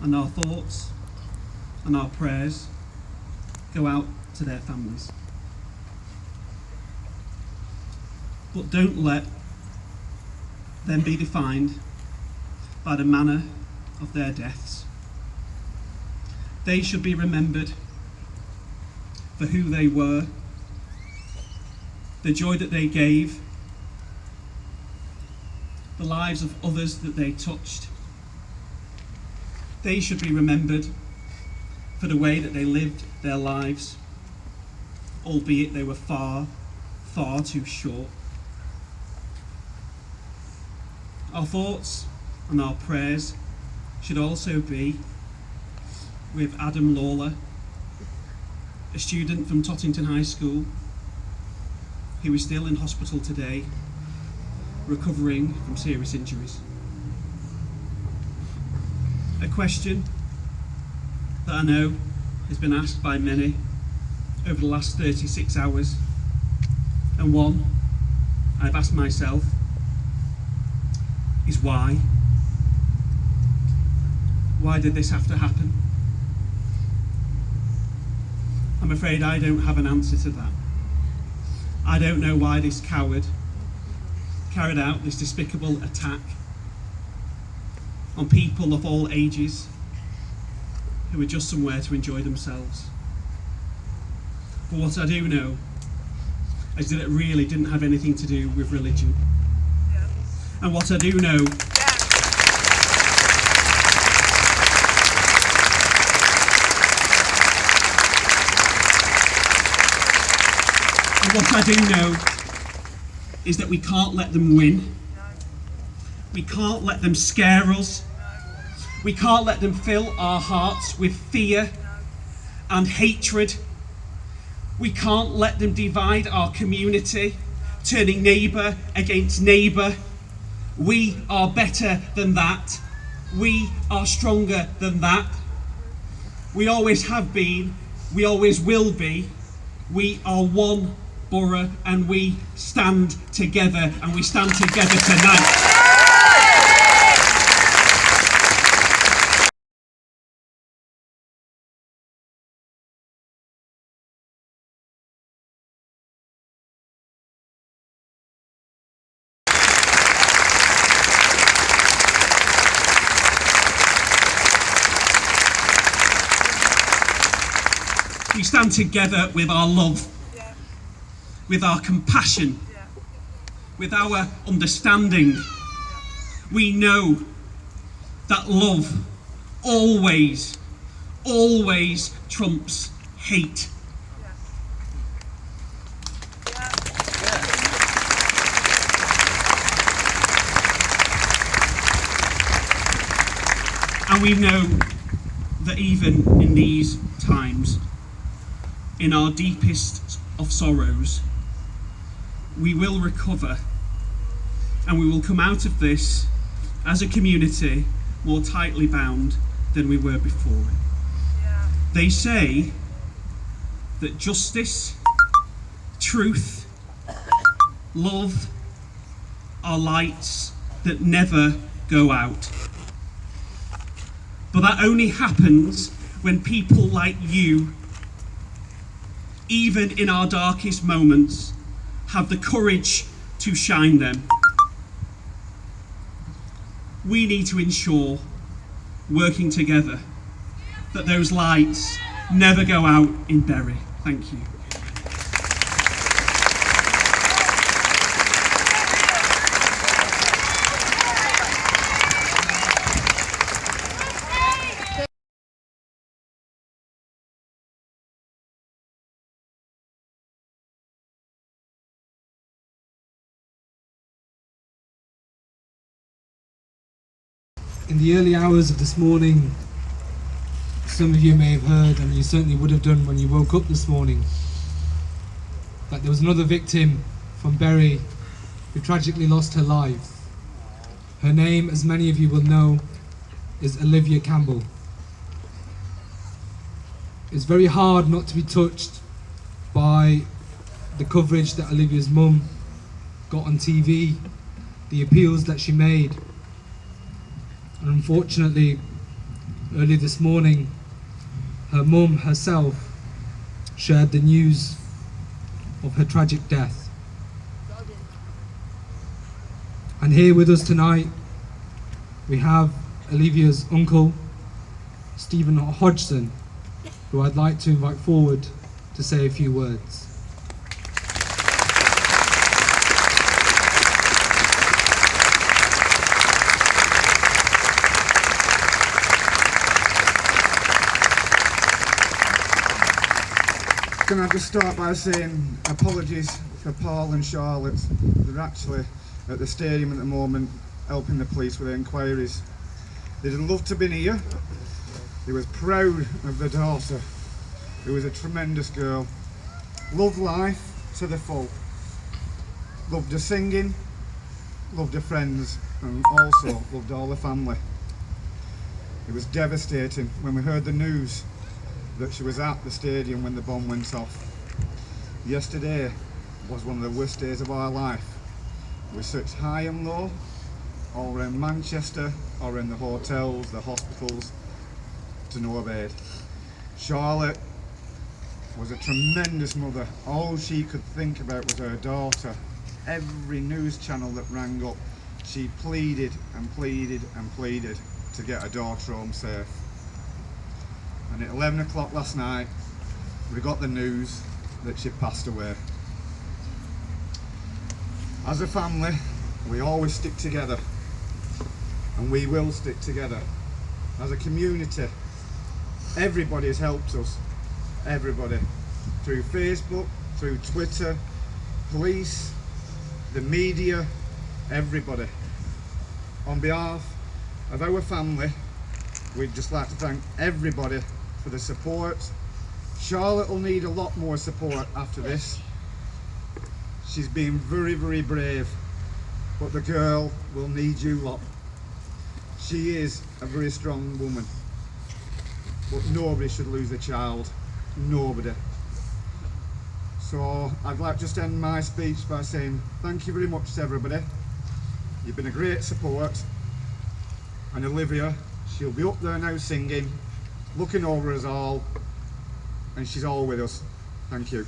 and our thoughts and our prayers go out to their families. But don't let them be defined by the manner of their deaths. They should be remembered for who they were, the joy that they gave, the lives of others that they touched. They should be remembered for the way that they lived their lives, albeit they were far, far too short. Our thoughts and our prayers should also be with Adam Lawler, a student from Tottington High School who is still in hospital today, recovering from serious injuries. A question that I know has been asked by many over the last 36 hours, and one I've asked myself is why? Why did this have to happen? I'm afraid I don't have an answer to that. I don't know why this coward carried out this despicable attack on people of all ages who were just somewhere to enjoy themselves. But what I do know is that it really didn't have anything to do with religion. Yeah. And what I do know is that we can't let them win. We can't let them scare us. We can't let them fill our hearts with fear and hatred. We can't let them divide our community, turning neighbour against neighbour. We are better than that. We are stronger than that. We always have been. We always will be. We are one borough, and we stand together, and we stand together tonight. We stand together with our love, with our compassion, with our understanding. We know that love always, always trumps hate. And we know that even in these times, in our deepest of sorrows, we will recover, and we will come out of this as a community more tightly bound than we were before. Yeah. They say that justice, truth, love are lights that never go out. But that only happens when people like you, even in our darkest moments, have the courage to shine them. We need to ensure, working together, that those lights never go out in Bury. Thank you. In the early hours of this morning, some of you may have heard, and you certainly would have done when you woke up this morning, that there was another victim from Bury who tragically lost her life. Her name, as many of you will know, is Olivia Campbell. It's very hard not to be touched by the coverage that Olivia's mum got on TV, the appeals that she made. And unfortunately, Early this morning, her mum herself shared the news of her tragic death. And here with us tonight, we have Olivia's uncle, Stephen Hodgson, who I'd like to invite forward to say a few words. Can I just start by saying apologies for Paul and Charlotte. They're actually at the stadium at the moment helping the police with their inquiries. They'd love to have been here. They was proud of their daughter, who was a tremendous girl. Loved life to the full. Loved her singing, loved her friends, and also loved all the family. It was devastating when we heard the news that she was at the stadium when the bomb went off. Yesterday was one of the worst days of our life. We searched high and low, all around Manchester, or in the hotels, the hospitals, to no avail. Charlotte was a tremendous mother. All she could think about was her daughter. Every news channel that rang up, she pleaded and pleaded and pleaded to get her daughter home safe. And at 11 o'clock last night, we got the news that she passed away. As a family, we always stick together, and we will stick together. As a community, everybody has helped us, everybody, through Facebook, through Twitter, police, the media, everybody. On behalf of our family, we'd just like to thank everybody for the support. Charlotte will need a lot more support after this. She's been very, very brave, but the girl will need you lot. She is a very strong woman, but nobody should lose a child, nobody. So I'd like to just end my speech by saying thank you very much to everybody. You've been a great support, and Olivia, she'll be up there now singing, looking over us all, and she's all with us. Thank you.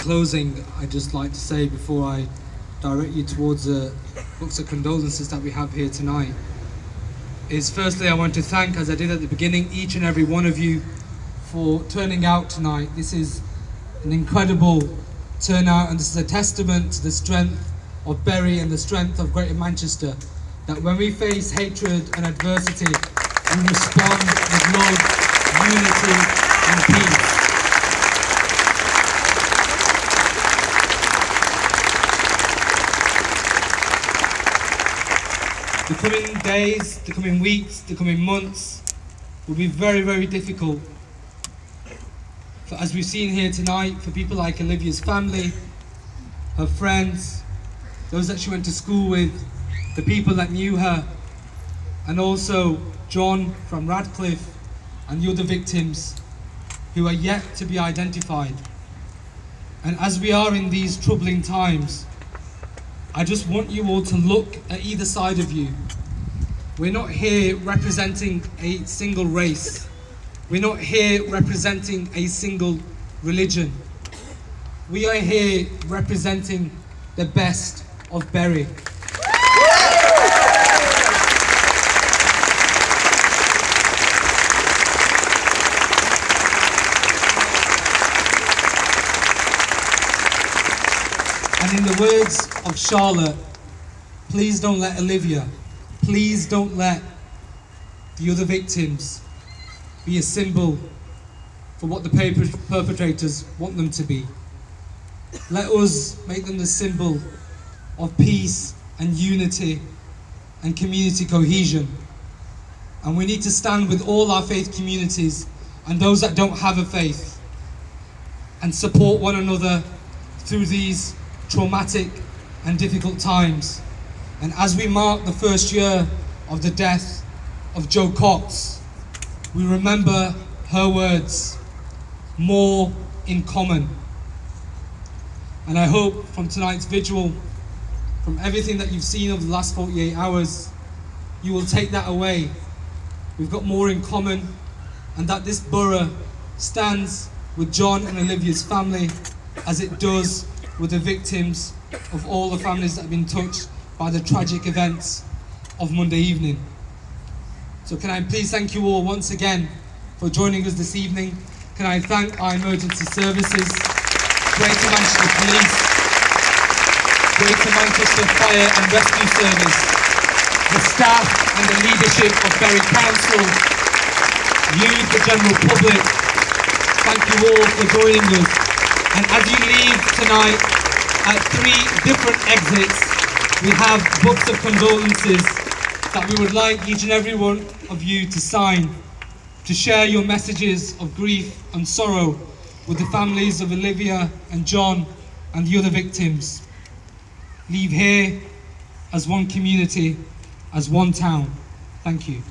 Closing, I'd just like to say before I direct you towards the books of condolences that we have here tonight, is firstly I want to thank, as I did at the beginning, each and every one of you for turning out tonight. This is an incredible turnout, and this is a testament to the strength of Bury and the strength of Greater Manchester, that when we face hatred and adversity, we respond with love, unity and peace. The coming days, the coming weeks, the coming months will be very, very difficult. For, as we've seen here tonight, for people like Olivia's family, her friends, those that she went to school with, the people that knew her, and also John from Radcliffe and the other victims who are yet to be identified. And as we are in these troubling times, I just want you all to look at either side of you. We're not here representing a single race. We're not here representing a single religion. We are here representing the best of Bury. And in the words of Charlotte, please don't let Olivia, please don't let the other victims be a symbol for what the perpetrators want them to be. Let us make them the symbol of peace and unity and community cohesion. And we need to stand with all our faith communities and those that don't have a faith and support one another through these traumatic and difficult times. And as we mark the first year of the death of Joe Cox, we remember her words, more in common. And I hope from tonight's vigil, from everything that you've seen over the last 48 hours, you will take that away. We've got more in common, and that this borough stands with John and Olivia's family as it does with the victims of all the families that have been touched by the tragic events of Monday evening. So can I please thank you all once again for joining us this evening. Can I thank our emergency services, Greater Manchester Police, Greater Manchester Fire and Rescue Service, the staff and the leadership of Bury Council, you, the general public. Thank you all for joining us. And as you leave tonight, at 3 different exits, we have books of condolences that we would like each and every one of you to sign, to share your messages of grief and sorrow with the families of Olivia and John and the other victims. Leave here as one community, as one town. Thank you.